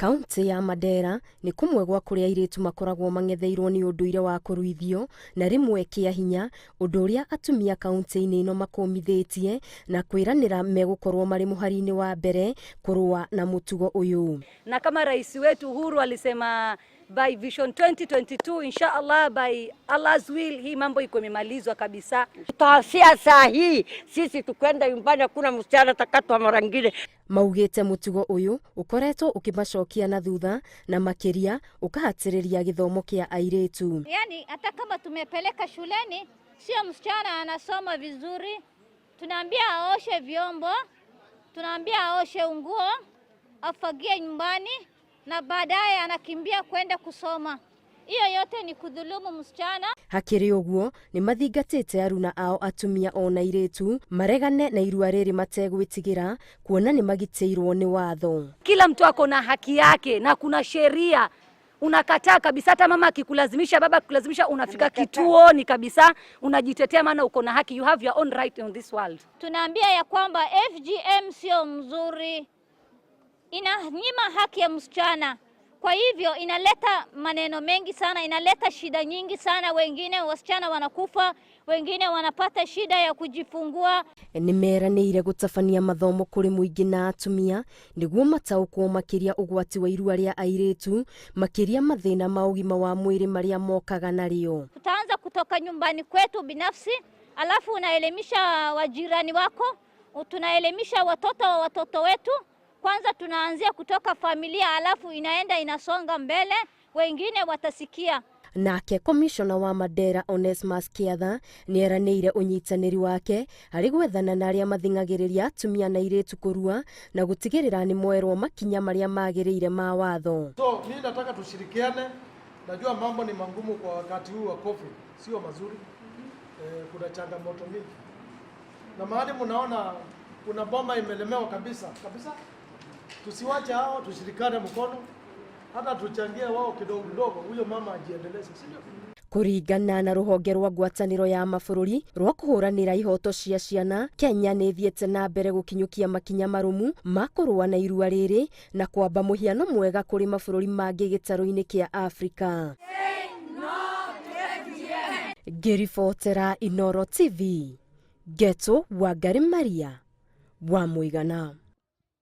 Kaunti ya Mandera ni kumwe gwa kuria airĩtu makoragwo mangetheirwo ni ũndũire wa kũruithio na rimwe kia hinya ũndũ ũrĩa atumia kaunti-inĩ ĩno makomithĩtie na kwĩranĩra megũkorwo marĩ mũhari-inĩ wa mbere kũrũa na mũtugo ũyũ. Na kama rais wetu Uhuru alisema by vision 2022 inshallah by Allah's will hii mambo iko imemalizwa kabisa. Tutaanzia saa hii sisi tukwenda nyumbani, hakuna msichana atakatwa mara nyingine. Maugĩte mũtugo ũyũ ũkoretwo ũkĩmacokia na thutha na makĩria ũkahatĩrĩria gĩthomo kĩa airĩtu. Yani hata kama tumepeleka shuleni sio msichana anasoma vizuri, tunaambia aoshe vyombo, tunaambia aoshe nguo, afagie nyumbani na baadaye anakimbia kwenda kusoma. Iyo yote ni kudhulumu msichana. Hakiri ũguo ni mathingatĩte aruna ao atumia ona airĩtu maregane na irua rĩrĩ mategwĩtigĩra kuona ni magitĩirwo ni watho. Kila mtu ako na haki yake na kuna sheria. Unakataa kabisa, hata mama akikulazimisha, baba akikulazimisha, unafika kituoni kabisa unajitetea, maana uko na haki. You have your own right in this world. Tunaambia ya kwamba FGM sio mzuri, inanyima haki ya msichana. Kwa hivyo inaleta maneno mengi sana, inaleta shida nyingi sana. Wengine wasichana wanakufa, wengine wanapata shida ya kujifungua. Nimeranĩire gũtabania mathomo kũrĩ mũingĩ na atumia nĩguo mataũkwo makĩria ũgwati wa irua rĩa airĩtu, makĩria mathĩna ma ũgima wa mwĩrĩ marĩa mokaga narĩo. Tutaanza kutoka nyumbani kwetu binafsi, alafu unaelimisha wajirani wako, tunaelimisha watoto wetu. Kwanza tunaanzia kutoka familia, alafu inaenda inasonga mbele, wengine watasikia. Nake komishona wa Mandera Onesmus Kiatha nĩeranĩire ũnyitanĩri wake harĩ gwethana na arĩa mathingagĩrĩria atumia na airĩtu kũrua na gũtigĩrĩra ni moerwo makinya marĩa magĩrĩire ma watho. So mimi nataka tushirikiane. Najua mambo ni mangumu kwa wakati huu wa COVID, sio mazuri. Kuna changamoto mingi. Na mahali mnaona kuna bomba imelemewa kabisa. Tusiwache hao, tushirikane mkono, hata tuchangie wao kidogo kidogo, huyo mama ajiendeleze. Kũringana na rũhonge rwa ngwatanĩro ya mabũrũri rwa kũhũranĩra ihoto cia ciana, Kenya nĩ ĩthiĩte na mbere gũkinyũkia makinya marũmu ma kũrũa na irua rĩrĩ na kwamba mũhiano mwega kũrĩ mabũrũri mangĩ gĩtarũ-inĩ kĩa Afrika. Ngĩribotera Inooro TV, Geto Wangari Maria wa Mũigana.